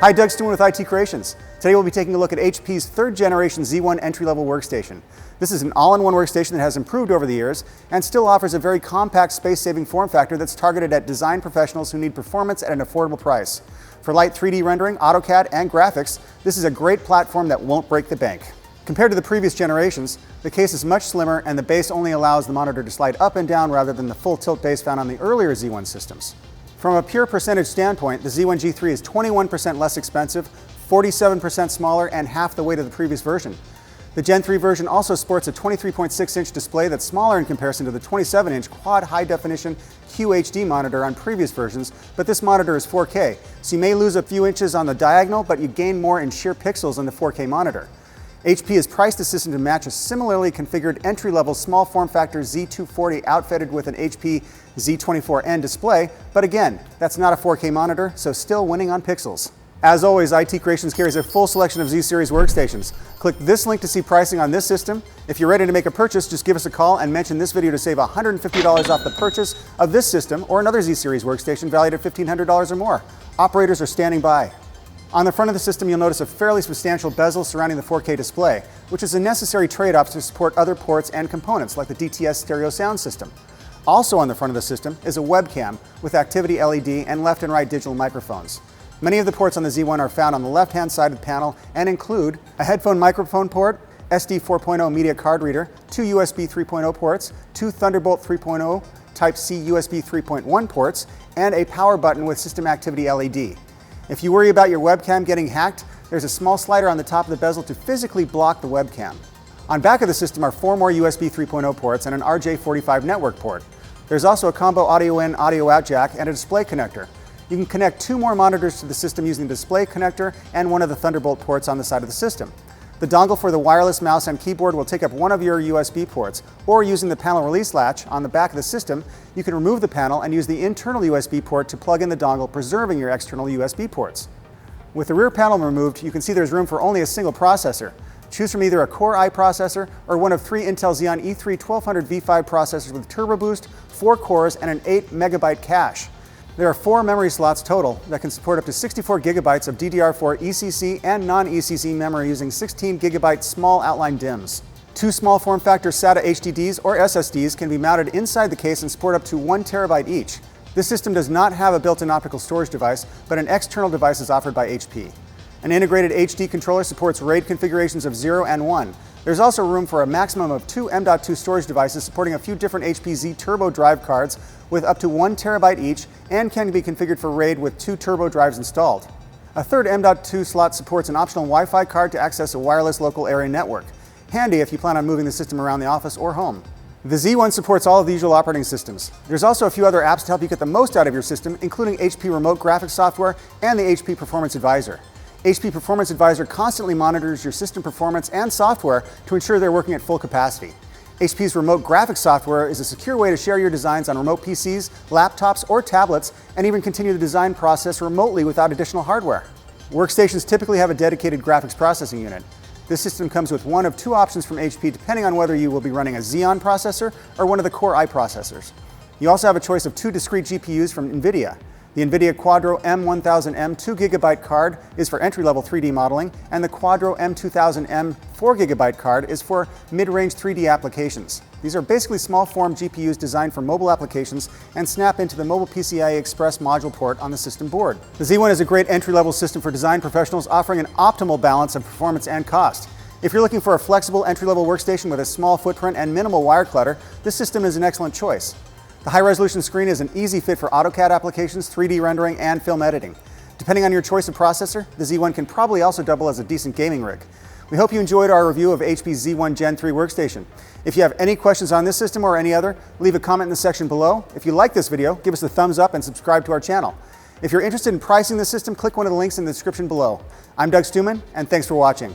Hi, Doug Stewart with IT Creations. Today we'll be taking a look at HP's third generation Z1 entry-level workstation. This is an all-in-one workstation that has improved over the years and still offers a very compact, space-saving form factor that's targeted at design professionals who need performance at an affordable price. For light 3D rendering, AutoCAD, and graphics, this is a great platform that won't break the bank. Compared to the previous generations, the case is much slimmer and the base only allows the monitor to slide up and down rather than the full tilt base found on the earlier Z1 systems. From a pure percentage standpoint, the Z1 G3 is 21% less expensive, 47% smaller, and half the weight of the previous version. The Gen 3 version also sports a 23.6-inch display that's smaller in comparison to the 27-inch quad high-definition QHD monitor on previous versions, but this monitor is 4K, so you may lose a few inches on the diagonal, but you gain more in sheer pixels on the 4K monitor. HP has priced the system to match a similarly configured entry-level small form factor Z240 outfitted with an HP Z24N display, but again, that's not a 4K monitor, so still winning on pixels. As always, IT Creations carries a full selection of Z-Series workstations. Click this link to see pricing on this system. If you're ready to make a purchase, just give us a call and mention this video to save $150 off the purchase of this system or another Z-Series workstation valued at $1,500 or more. Operators are standing by. On the front of the system, you'll notice a fairly substantial bezel surrounding the 4K display, which is a necessary trade-off to support other ports and components like the DTS stereo sound system. Also on the front of the system is a webcam with activity LED and left and right digital microphones. Many of the ports on the Z1 are found on the left-hand side of the panel and include a headphone microphone port, SD 4.0 media card reader, 2 USB 3.0 ports, 2 Thunderbolt 3.0 Type-C USB 3.1 ports, and a power button with system activity LED. If you worry about your webcam getting hacked, there's a small slider on the top of the bezel to physically block the webcam. On back of the system are 4 more USB 3.0 ports and an RJ45 network port. There's also a combo audio in, audio out jack and a display connector. You can connect 2 more monitors to the system using the display connector and one of the Thunderbolt ports on the side of the system. The dongle for the wireless mouse and keyboard will take up one of your USB ports, or using the panel release latch on the back of the system, you can remove the panel and use the internal USB port to plug in the dongle, preserving your external USB ports. With the rear panel removed, you can see there's room for only a single processor. Choose from either a Core i processor or one of 3 Intel Xeon E3 1200 V5 processors with Turbo Boost, 4 cores, and an 8 megabyte cache. There are 4 memory slots total that can support up to 64 gigabytes of DDR4 ECC and non-ECC memory using 16 gigabyte small outline DIMMs. 2 small form factor SATA HDDs or SSDs can be mounted inside the case and support up to 1 terabyte each. This system does not have a built-in optical storage device, but an external device is offered by HP. An integrated HD controller supports RAID configurations of 0 and 1. There's also room for a maximum of 2 M.2 storage devices supporting a few different HP Z Turbo drive cards with up to 1 terabyte each and can be configured for RAID with 2 turbo drives installed. A third M.2 slot supports an optional Wi-Fi card to access a wireless local area network. Handy if you plan on moving the system around the office or home. The Z1 supports all of the usual operating systems. There's also a few other apps to help you get the most out of your system, including HP Remote Graphics software and the HP Performance Advisor. HP Performance Advisor constantly monitors your system performance and software to ensure they're working at full capacity. HP's Remote Graphics software is a secure way to share your designs on remote PCs, laptops, or tablets, and even continue the design process remotely without additional hardware. Workstations typically have a dedicated graphics processing unit. This system comes with one of 2 options from HP depending on whether you will be running a Xeon processor or one of the Core i processors. You also have a choice of 2 discrete GPUs from NVIDIA. The NVIDIA Quadro M1000M 2GB card is for entry-level 3D modeling, and the Quadro M2000M 4GB card is for mid-range 3D applications. These are basically small-form GPUs designed for mobile applications and snap into the Mobile PCIe Express module port on the system board. The Z1 is a great entry-level system for design professionals, offering an optimal balance of performance and cost. If you're looking for a flexible entry-level workstation with a small footprint and minimal wire clutter, this system is an excellent choice. The high-resolution screen is an easy fit for AutoCAD applications, 3D rendering, and film editing. Depending on your choice of processor, the Z1 can probably also double as a decent gaming rig. We hope you enjoyed our review of HP's Z1 Gen 3 workstation. If you have any questions on this system or any other, leave a comment in the section below. If you like this video, give us a thumbs up and subscribe to our channel. If you're interested in pricing the system, click one of the links in the description below. I'm Doug Stewart, and thanks for watching.